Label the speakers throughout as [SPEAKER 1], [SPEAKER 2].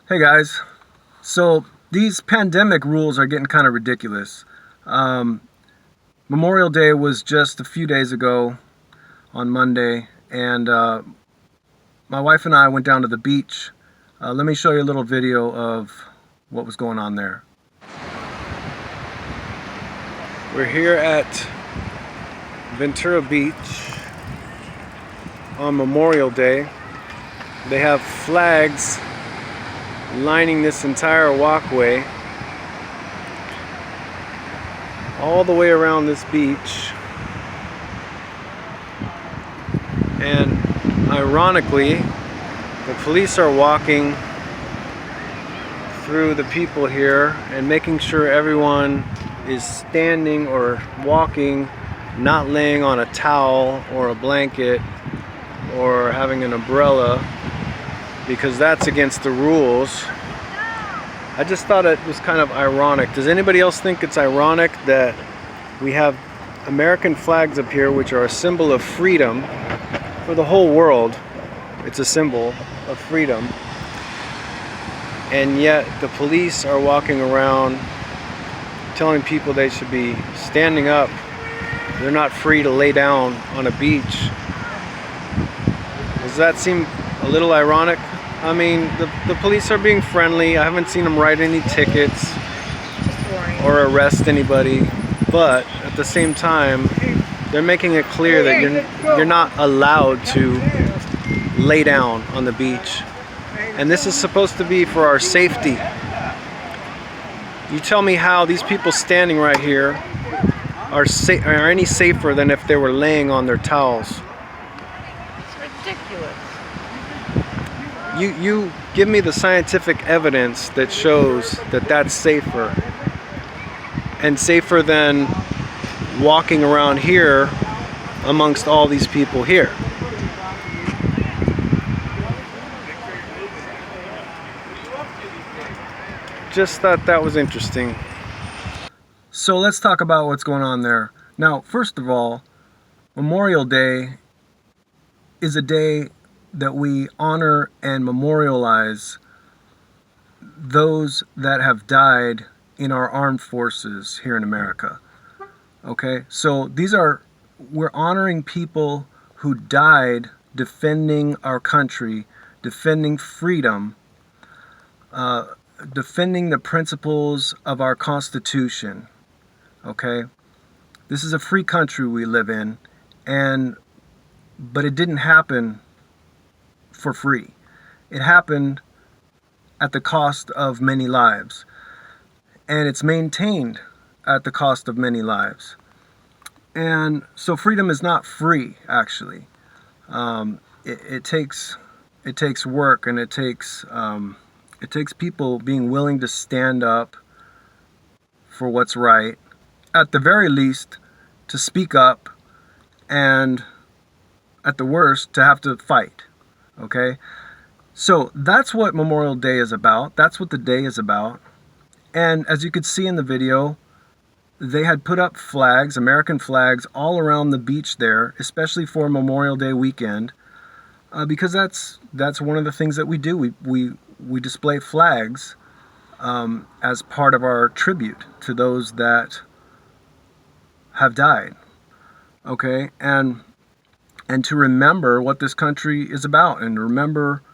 [SPEAKER 1] Hey guys, so these pandemic rules are getting kind of ridiculous. Um, Memorial Day was just a few days ago on Monday, and my wife and I went down to the beach. Let me show you a little video of what was going on there. We're here at Ventura Beach on Memorial Day. They have flags lining this entire walkway all the way around this beach, and ironically the police are walking through the people here and making sure everyone is standing or walking, not laying on a towel or a blanket or having an umbrella, because that's against the rules. I just thought it was kind of ironic. Does anybody else think it's ironic that we have American flags up here, which are a symbol of freedom for the whole world? It's a symbol of freedom, and yet the police are walking around telling people they should be standing up. They're not free to lay down on a beach. Does that seem a little ironic? I mean, the police are being friendly. I haven't seen them write any tickets or arrest anybody, but at the same time, they're making it clear that you're not allowed to lay down on the beach. And this is supposed to be for our safety. You tell me how these people standing right here are any safer than if they were laying on their towels.
[SPEAKER 2] It's ridiculous.
[SPEAKER 1] You give me the scientific evidence that shows that that's safer, and safer than walking around here amongst all these people here. Just thought that was interesting. So let's talk about what's going on there. Now, first of all, Memorial Day is a day that we honor and memorialize those that have died in our armed forces here in America. Okay, so we're honoring people who died defending our country, defending freedom, defending the principles of our Constitution. Okay, this is a free country we live in, but it didn't happen for free. It happened at the cost of many lives, and it's maintained at the cost of many lives. And so freedom is not free, actually. It takes work, and it takes people being willing to stand up for what's right, at the very least to speak up, and at the worst to have to fight. Okay, so that's what Memorial Day is about. That's what the day is about. And as you could see in the video, they had put up flags, American flags, all around the beach there, especially for Memorial Day weekend, because that's one of the things that we do. We display flags as part of our tribute to those that have died. Okay, and to remember what this country is about, and remember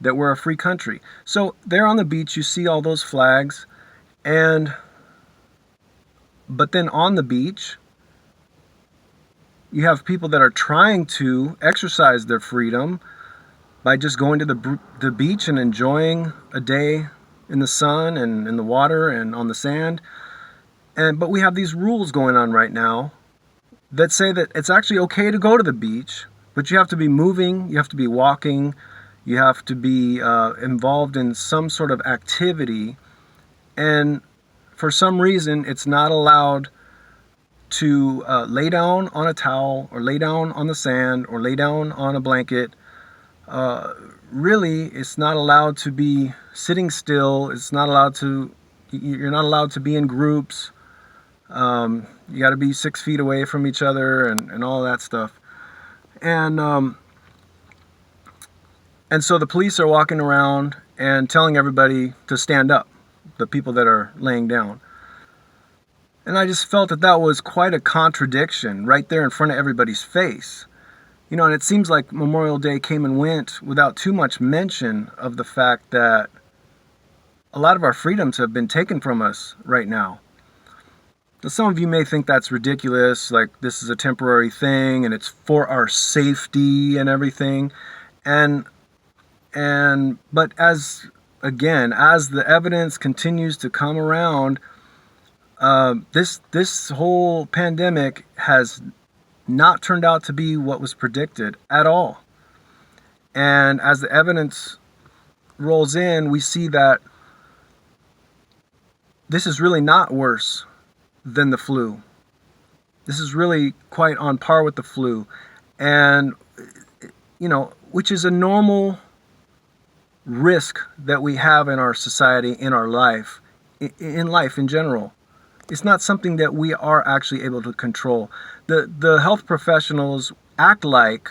[SPEAKER 1] that we're a free country. So there on the beach, you see all those flags, but then on the beach, you have people that are trying to exercise their freedom by just going to the beach and enjoying a day in the sun and in the water and on the sand. But we have these rules going on right now that say that it's actually okay to go to the beach, but you have to be moving, you have to be walking, you have to be involved in some sort of activity. And for some reason, it's not allowed to lay down on a towel or lay down on the sand or lay down on a blanket. Really, it's not allowed to be sitting still. You're not allowed to be in groups. You got to be 6 feet away from each other and all that stuff. And And so the police are walking around and telling everybody to stand up, the people that are laying down. And I just felt that that was quite a contradiction right there in front of everybody's face. You know, and it seems like Memorial Day came and went without too much mention of the fact that a lot of our freedoms have been taken from us right now. Now, some of you may think that's ridiculous, like this is a temporary thing and it's for our safety and everything. But as the evidence continues to come around, this whole pandemic has not turned out to be what was predicted at all. And as the evidence rolls in, we see that this is really not worse than the flu. This is really quite on par with the flu. And, you know, which is a normal risk that we have in our society, in our life, in life in general. It's not something that we are actually able to control. The health professionals act like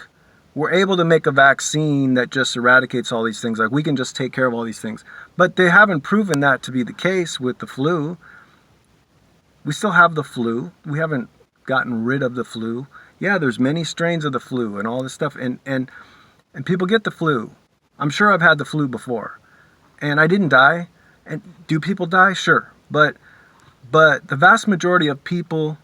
[SPEAKER 1] we're able to make a vaccine that just eradicates all these things, like we can just take care of all these things. But they haven't proven that to be the case with the flu. We still have the flu. We haven't gotten rid of the flu. Yeah, there's many strains of the flu and all this stuff, and people get the flu. I'm sure I've had the flu before, and I didn't die. And do people die? Sure, but the vast majority of people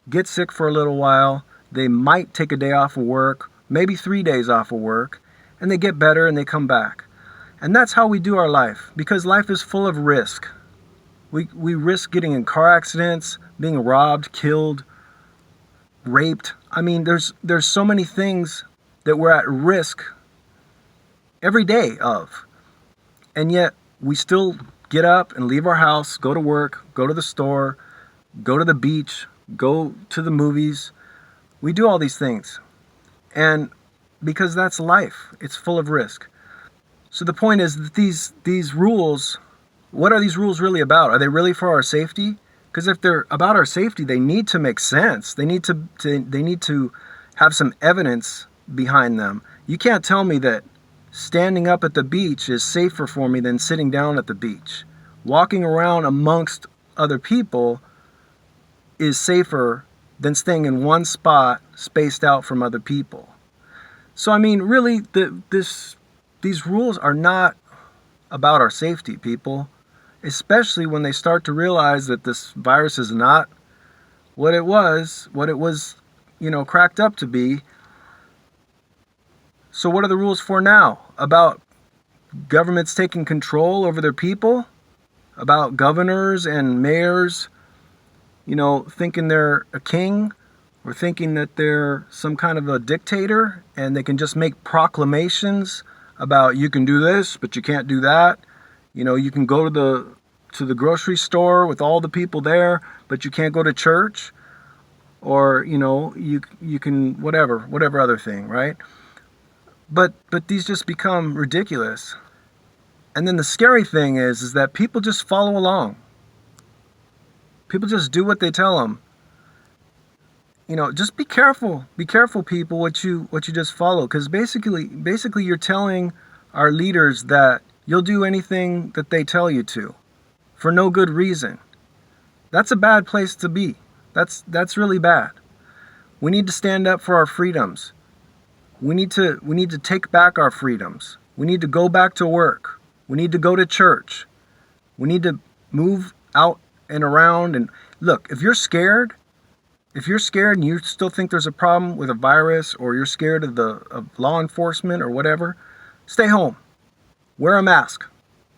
[SPEAKER 1] get sick for a little while. They might take a day off of work, maybe 3 days off of work, and they get better and they come back. And that's how we do our life, because life is full of risk. We risk getting in car accidents, being robbed, killed, raped. I mean, there's so many things that we're at risk every day of. And yet we still get up and leave our house, go to work, go to the store, go to the beach, go to the movies. We do all these things. And because that's life, it's full of risk. So the point is that these rules, what are these rules really about? Are they really for our safety? Because if they're about our safety, they need to make sense. They need to have some evidence behind them. You can't tell me that standing up at the beach is safer for me than sitting down at the beach. Walking around amongst other people is safer than staying in one spot spaced out from other people. So I mean, really, these rules are not about our safety, people. Especially when they start to realize that this virus is not what it was, cracked up to be. So what are the rules for now? About governments taking control over their people? About governors and mayors, thinking they're a king, or thinking that they're some kind of a dictator and they can just make proclamations about you can do this, but you can't do that. You can go to the grocery store with all the people there, but you can't go to church, or you can whatever other thing, right? But these just become ridiculous. And then the scary thing is that people just follow along. People just do what they tell them. Just be careful. Be careful, people, what you just follow, because basically you're telling our leaders that you'll do anything that they tell you to, for no good reason. That's a bad place to be. That's really bad. We need to stand up for our freedoms. We need to take back our freedoms. We need to go back to work. We need to go to church. We need to move out and around. And look, if you're scared and you still think there's a problem with a virus, or you're scared of law enforcement or whatever, stay home. Wear a mask.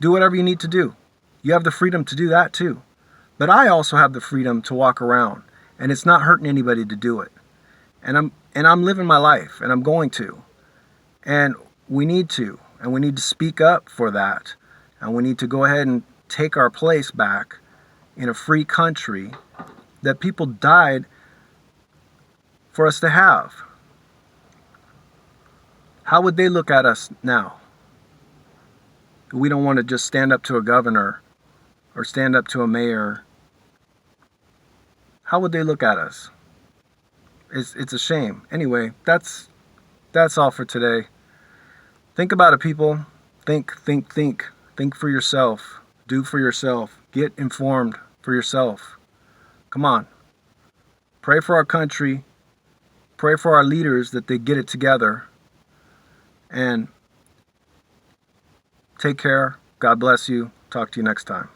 [SPEAKER 1] Do whatever you need to do. You have the freedom to do that too. But I also have the freedom to walk around, and it's not hurting anybody to do it. And I'm living my life, and I'm going to. And we need to speak up for that. And we need to go ahead and take our place back in a free country that people died for us to have. How would they look at us now? We don't want to just stand up to a governor or stand up to a mayor. How would they look at us? It's a shame. Anyway, that's all for today. Think about it, people. Think, think, think. Think for yourself. Do for yourself. Get informed for yourself. Come on. Pray for our country. Pray for our leaders that they get it together. And take care. God bless you. Talk to you next time.